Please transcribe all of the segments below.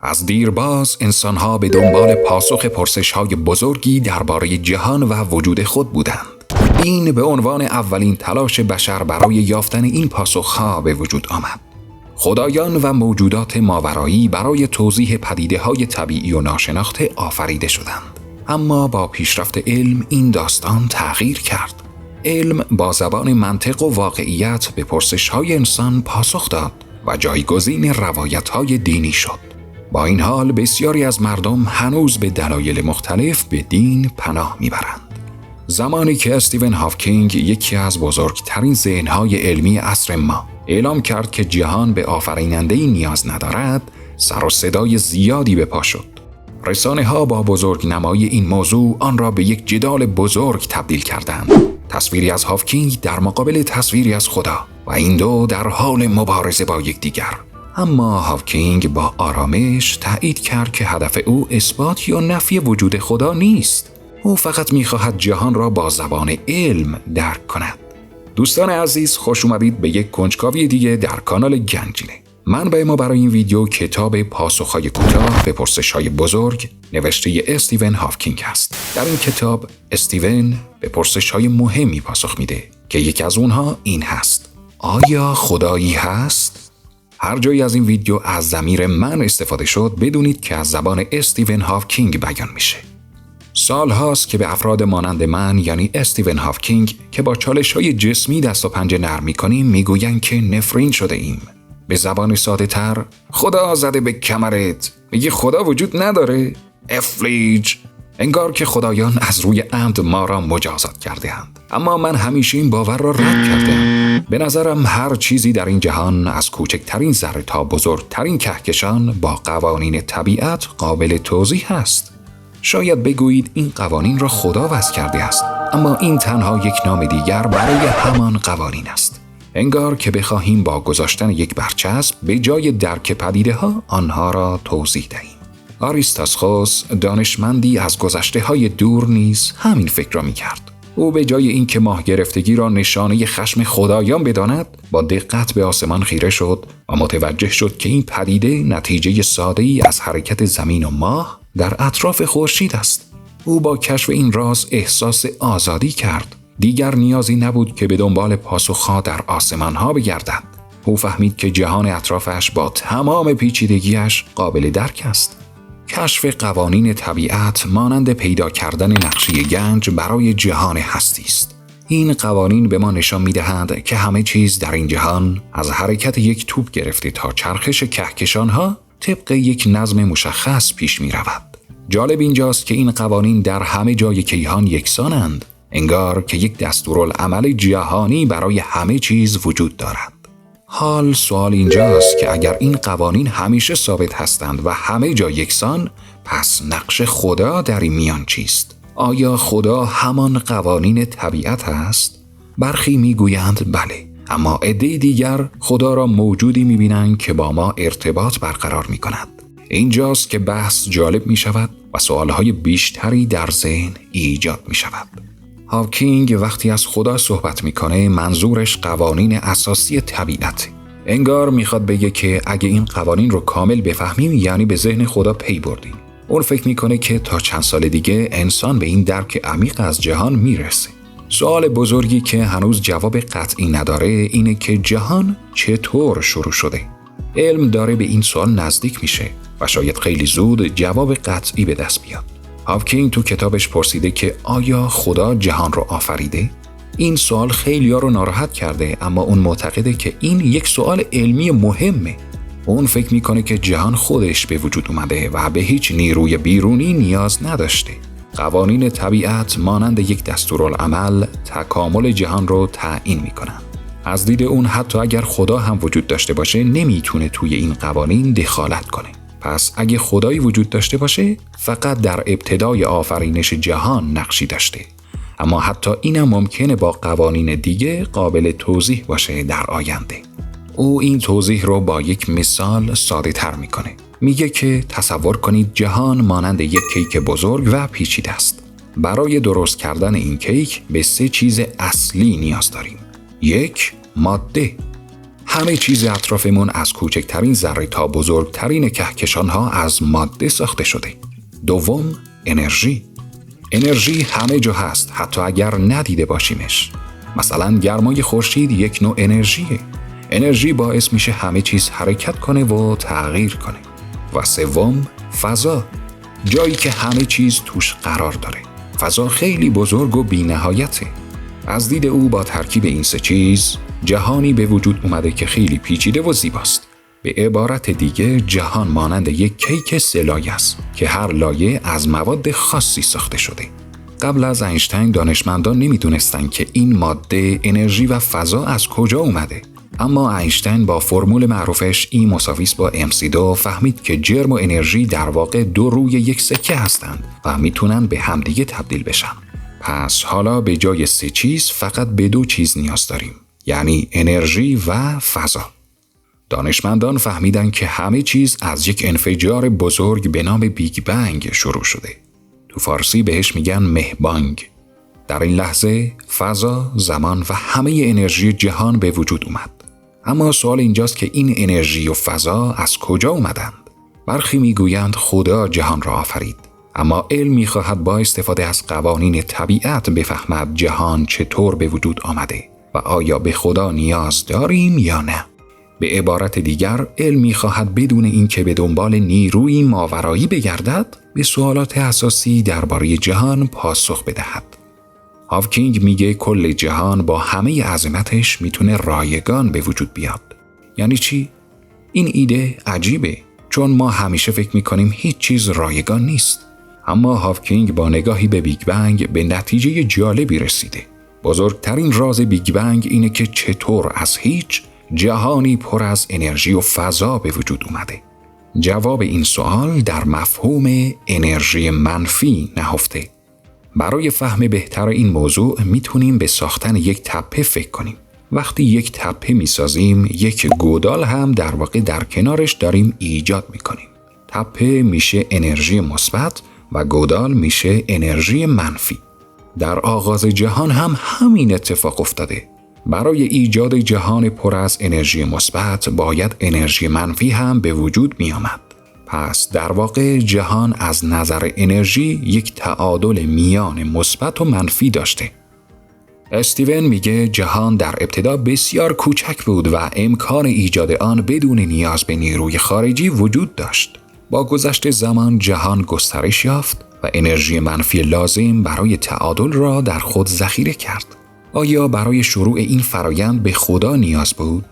از دیرباز انسانها به دنبال پاسخ پرسش‌های بزرگی درباره جهان و وجود خود بودند. این به عنوان اولین تلاش بشر برای یافتن این پاسخ‌ها به وجود آمد. خدایان و موجودات ماورایی برای توضیح پدیده‌های طبیعی و ناشناخته آفریده شدند. اما با پیشرفت علم این داستان تغییر کرد. علم با زبان منطق و واقعیت به پرسش‌های انسان پاسخ داد و جایگزین روایت‌های دینی شد. با این حال بسیاری از مردم هنوز به دلایل مختلف به دین پناه میبرند. زمانی که استیون هاکینگ، یکی از بزرگترین ذهن‌های علمی عصر ما، اعلام کرد که جهان به آفریننده‌ای نیاز ندارد، سر و صدای زیادی به پا شد. رسانه‌ها با بزرگنمایی این موضوع آن را به یک جدال بزرگ تبدیل کردند. تصویری از هاکینگ در مقابل تصویری از خدا و این دو در حال مبارزه با یکدیگر. اما هاکینگ با آرامش تایید کرد که هدف او اثبات یا نفی وجود خدا نیست. او فقط می‌خواهد جهان را با زبان علم درک کند. دوستان عزیز، خوش اومدید به یک کنجکاوی دیگه در کانال گنجینه. منبع ما برای این ویدیو کتاب پاسخ‌های کوتاه به پرسش‌های بزرگ نوشته استیون هاکینگ است. در این کتاب استیون به پرسش‌های مهمی پاسخ میده که یکی از اونها این هست: آیا خدایی هست؟ هر جایی از این ویدیو از ضمیر من استفاده شد بدونید که از زبان استیون هاکینگ بیان میشه. سال هاست که به افراد مانند من، یعنی استیون هاکینگ، که با چالش‌های جسمی دست و پنجه نرم می‌کنیم میگوین که نفرین شده ایم. به زبان ساده تر، خدا زده به کمرت، میگه خدا وجود نداره؟ افلیج! انگار که خدایان از روی عمد ما را مجازات کرده‌اند. اما من همیشه این باور را رد کردم. به نظرم هر چیزی در این جهان، از کوچکترین ذره تا بزرگترین کهکشان، با قوانین طبیعت قابل توضیح است. شاید بگویید این قوانین را خدا وضع کرده است، اما این تنها یک نام دیگر برای همان قوانین است. انگار که بخواهیم با گذاشتن یک برچسب به جای درک پدیده‌ها آنها را توضیح دهیم. آریستاسخوس، دانشمندی از گذشته‌های دور، نیز همین فکر را می‌کرد. او به جای اینکه ماه گرفتگی را نشانه خشم خدایان بداند، با دقت به آسمان خیره شد و متوجه شد که این پدیده نتیجه ساده‌ای از حرکت زمین و ماه در اطراف خورشید است. او با کشف این راز احساس آزادی کرد. دیگر نیازی نبود که به دنبال پاسخ‌ها در آسمان‌ها بگردد. او فهمید که جهان اطرافش با تمام پیچیدگیش قابل درک است. کشف قوانین طبیعت مانند پیدا کردن نقشه گنج برای جهان هستی است. این قوانین به ما نشان می‌دهند که همه چیز در این جهان، از حرکت یک توپ گرفته تا چرخش کهکشان‌ها، طبق یک نظم مشخص پیش می‌رود. جالب اینجاست که این قوانین در همه جای کیهان یکسانند. انگار که یک دستورالعمل جهانی برای همه چیز وجود دارد. حال سوال اینجاست که اگر این قوانین همیشه ثابت هستند و همه جا یکسان، پس نقش خدا در این میان چیست؟ آیا خدا همان قوانین طبیعت است؟ برخی میگویند بله، اما عده دیگر خدا را موجودی میبینند که با ما ارتباط برقرار میکند. اینجاست که بحث جالب میشود و سوالهای بیشتری در ذهن ایجاد میشود. هاکینگ وقتی از خدا صحبت میکنه منظورش قوانین اساسی طبیعت. انگار میخواد بگه که اگه این قوانین رو کامل بفهمیم یعنی به ذهن خدا پی بردیم. اون فکر میکنه که تا چند سال دیگه انسان به این درک عمیق از جهان میرسه. سوال بزرگی که هنوز جواب قطعی نداره اینه که جهان چطور شروع شده؟ علم داره به این سوال نزدیک میشه و شاید خیلی زود جواب قطعی به دست بیاد. هاکینگ تو کتابش پرسیده که آیا خدا جهان رو آفریده؟ این سوال خیلی‌ها رو ناراحت کرده، اما اون معتقده که این یک سوال علمی مهمه. اون فکر میکنه که جهان خودش به وجود اومده و به هیچ نیروی بیرونی نیاز نداشته. قوانین طبیعت مانند یک دستورالعمل تکامل جهان رو تعیین میکنن. از دید اون حتی اگر خدا هم وجود داشته باشه نمیتونه توی این قوانین دخالت کنه. پس اگه خدایی وجود داشته باشه فقط در ابتدای آفرینش جهان نقشی داشته، اما حتی اینم ممکنه با قوانین دیگه قابل توضیح باشه در آینده. او این توضیح رو با یک مثال ساده تر میکنه. میگه که تصور کنید جهان مانند یک کیک بزرگ و پیچیده است. برای درست کردن این کیک به 3 چیز اصلی نیاز داریم. 1. ماده. همه چیز اطرافمون از کوچکترین ذره تا بزرگترین کهکشان‌ها از ماده ساخته شده. دوم، انرژی. انرژی همه جا هست، حتی اگر ندیده باشیمش. مثلا گرمای خورشید یک نوع انرژیه. انرژی باعث میشه همه چیز حرکت کنه و تغییر کنه. و سوم، فضا. جایی که همه چیز توش قرار داره. فضا خیلی بزرگ و بی‌نهایته. از دید او با ترکیب این سه چیز جهانی به وجود اومده که خیلی پیچیده و زیباست. به عبارت دیگه جهان مانند یک کیک سه لایه است که هر لایه از مواد خاصی ساخته شده. قبل از اینشتین دانشمندان نمیدونستن که این ماده، انرژی و فضا از کجا اومده. اما اینشتین با فرمول معروفش E=mc² فهمید که جرم و انرژی در واقع دو روی یک سکه هستند و میتونن به همدیگه تبدیل بشن. پس حالا به جای سه چیز فقط به دو چیز نیاز داریم، یعنی انرژی و فضا. دانشمندان فهمیدن که همه چیز از یک انفجار بزرگ به نام بیگ بنگ شروع شده. تو فارسی بهش میگن مهبانگ. در این لحظه فضا، زمان و همه انرژی جهان به وجود اومد. اما سوال اینجاست که این انرژی و فضا از کجا اومدند؟ برخی میگویند خدا جهان را آفرید. اما علم میخواهد با استفاده از قوانین طبیعت بفهمد جهان چطور به وجود آمده و آیا به خدا نیاز داریم یا نه. به عبارت دیگر، علم می‌خواهد بدون اینکه به دنبال نیروی ماورایی بگردد، به سوالات اساسی درباره جهان پاسخ بدهد. هاوکینگ میگه کل جهان با همه عظمتش میتونه رایگان به وجود بیاد. یعنی چی؟ این ایده عجیبه، چون ما همیشه فکر میکنیم هیچ چیز رایگان نیست. اما هاوکینگ با نگاهی به بیگ بنگ به نتیجه جالبی رسیده. بزرگترین راز بیگ بنگ اینه که چطور از هیچ جهانی پر از انرژی و فضا به وجود اومده. جواب این سوال در مفهوم انرژی منفی نهفته. برای فهم بهتر این موضوع میتونیم به ساختن یک تپه فکر کنیم. وقتی یک تپه میسازیم، یک گودال هم در واقع در کنارش داریم ایجاد میکنیم. تپه میشه انرژی مثبت و گودال میشه انرژی منفی. در آغاز جهان هم همین اتفاق افتاده. برای ایجاد جهان پر از انرژی مثبت باید انرژی منفی هم به وجود می آمد. پس در واقع جهان از نظر انرژی یک تعادل میان مثبت و منفی داشته. استیون میگه جهان در ابتدا بسیار کوچک بود و امکان ایجاد آن بدون نیاز به نیروی خارجی وجود داشت. با گذشت زمان جهان گسترش یافت و انرژی منفی لازم برای تعادل را در خود ذخیره کرد. آیا برای شروع این فرایند به خدا نیاز بود؟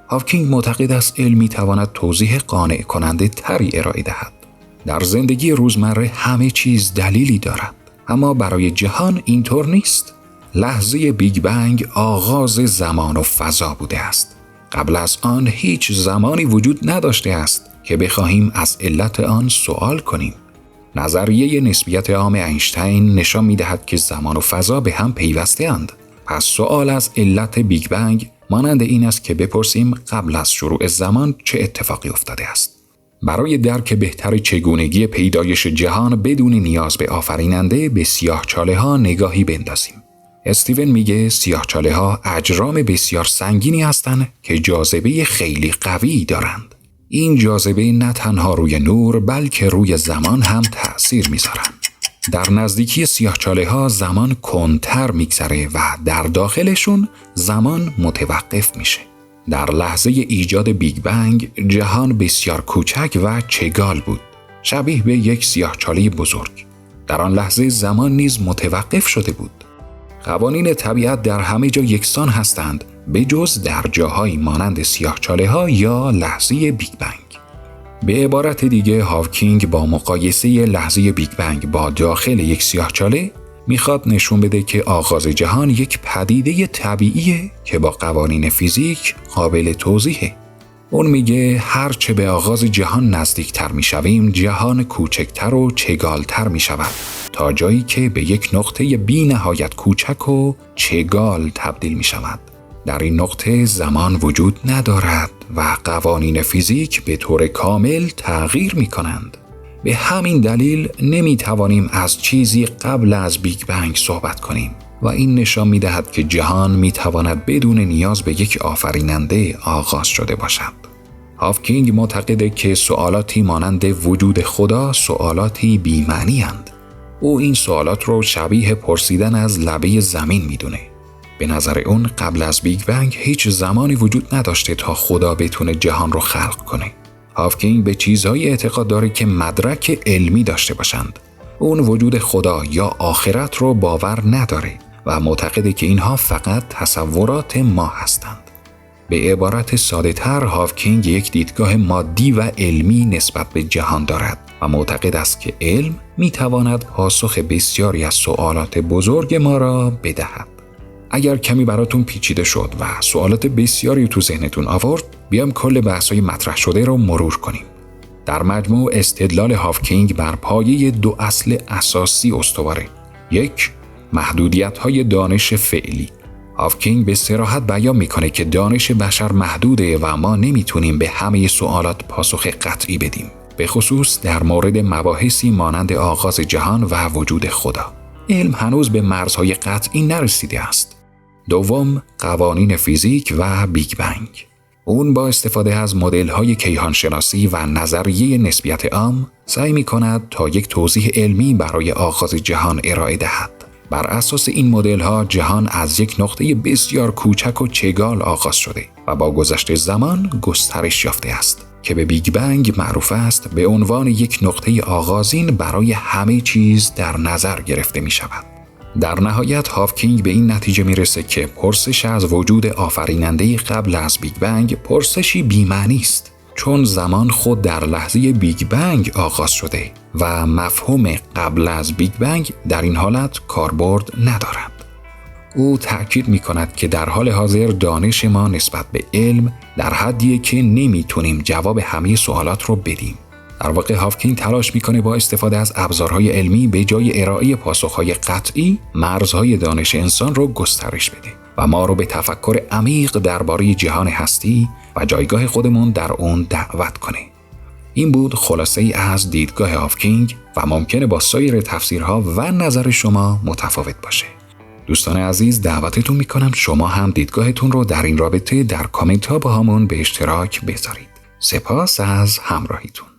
هاوکینگ معتقد است علم می‌تواند توضیح قانع کننده تری ارائه دهد. در زندگی روزمره همه چیز دلیلی دارد، اما برای جهان اینطور نیست. لحظه بیگ بنگ آغاز زمان و فضا بوده است. قبل از آن هیچ زمانی وجود نداشته است که بخواهیم از علت آن سوال کنیم. نظریه نسبیت عام اینشتین نشان می‌دهد که زمان و فضا به هم پیوسته‌اند. پس سوال از علت بیگ بنگ مانند این است که بپرسیم قبل از شروع زمان چه اتفاقی افتاده است. برای درک بهتر چگونگی پیدایش جهان بدون نیاز به آفریننده به سیاهچاله‌ها نگاهی بندازیم. استیون میگه سیاهچاله‌ها اجرام بسیار سنگینی هستند که جاذبه خیلی قوی دارند. این جاذبه نه تنها روی نور بلکه روی زمان هم تأثیر میذارند. در نزدیکی سیاهچاله‌ها زمان کندتر میگذره و در داخلشون زمان متوقف میشه. در لحظه ایجاد بیگ بنگ جهان بسیار کوچک و چگال بود، شبیه به یک سیاهچاله بزرگ. در آن لحظه زمان نیز متوقف شده بود. قوانین طبیعت در همه جا یکسان هستند به جز در جاهایی مانند سیاهچاله‌ها یا لحظه بیگ بنگ. به عبارت دیگه هاوکینگ با مقایسه لحظه بیگ بنگ با داخل یک سیاهچاله میخواد نشون بده که آغاز جهان یک پدیده طبیعیه که با قوانین فیزیک قابل توضیحه. اون میگه هرچه به آغاز جهان نزدیکتر میشویم جهان کوچکتر و چگالتر میشود تا جایی که به یک نقطه بی نهایت کوچک و چگال تبدیل میشود. در این نقطه زمان وجود ندارد و قوانین فیزیک به طور کامل تغییر می کنند. به همین دلیل نمی توانیم از چیزی قبل از بیگ بنگ صحبت کنیم. و این نشان می‌دهد که جهان می‌تواند بدون نیاز به یک آفریننده آغاز شده باشد. هاوکینگ معتقده که سوالاتی مانند وجود خدا سوالاتی بی‌معنی اند. او این سوالات رو شبیه پرسیدن از لبه زمین می‌دونه. به نظر اون قبل از بیگ بنگ هیچ زمانی وجود نداشته تا خدا بتونه جهان رو خلق کنه. هاوکینگ به چیزهایی اعتقاد داره که مدرک علمی داشته باشند. اون وجود خدا یا آخرت رو باور نداره و معتقده که اینها فقط تصورات ما هستند. به عبارت ساده تر، هاوکینگ یک دیدگاه مادی و علمی نسبت به جهان دارد و معتقد است که علم میتواند پاسخ بسیاری از سوالات بزرگ ما را بدهد. اگر کمی براتون پیچیده شد و سوالات بسیاری تو ذهنتون آورد، بیام کل بحث‌های مطرح شده رو مرور کنیم. در مجموع استدلال هاوکینگ بر پایه 2 اصل اساسی استواره. 1. محدودیت‌های دانش فعلی. هاوکینگ به صراحت بیان میکنه که دانش بشر محدوده و ما نمیتونیم به همه سوالات پاسخ قطعی بدیم، به خصوص در مورد مباحثی مانند آغاز جهان و وجود خدا. علم هنوز به مرزهای قطعی نرسیده است. 2. قوانین فیزیک و بیگ بنگ. اون با استفاده از مدل‌های کیهانشناسی و نظریه نسبیت عام سعی می‌کند تا یک توضیح علمی برای آغاز جهان ارائه دهد. بر اساس این مدل‌ها جهان از یک نقطه بسیار کوچک و چگال آغاز شده و با گذشت زمان گسترش یافته است که به بیگ بنگ معروف است به عنوان یک نقطه آغازین برای همه چیز در نظر گرفته می‌شود. در نهایت هاوکینگ به این نتیجه میرسه که پرسش از وجود آفریننده قبل از بیگ بنگ پرسشی بی‌معنی است، چون زمان خود در لحظه بیگ بنگ آغاز شده و مفهوم قبل از بیگ بنگ در این حالت کاربرد ندارد. او تأکید می‌کند که در حال حاضر دانش ما نسبت به علم در حدیه که نمی‌تونیم جواب همه سوالات رو بدیم. در واقع هاوکینگ تلاش می‌کنه با استفاده از ابزارهای علمی به جای ارائه پاسخهای قطعی، مرزهای دانش انسان رو گسترش بده و ما رو به تفکر عمیق درباره جهان هستی و جایگاه خودمون در اون دعوت کنه. این بود خلاصه‌ای از دیدگاه هاوکینگ و ممکنه با سایر تفسیرها و نظر شما متفاوت باشه. دوستان عزیز، دعوتتون میکنم شما هم دیدگاهتون رو در این رابطه در کامنت ها با همون به اشتراک بذارید. سپاس از همراهیتون.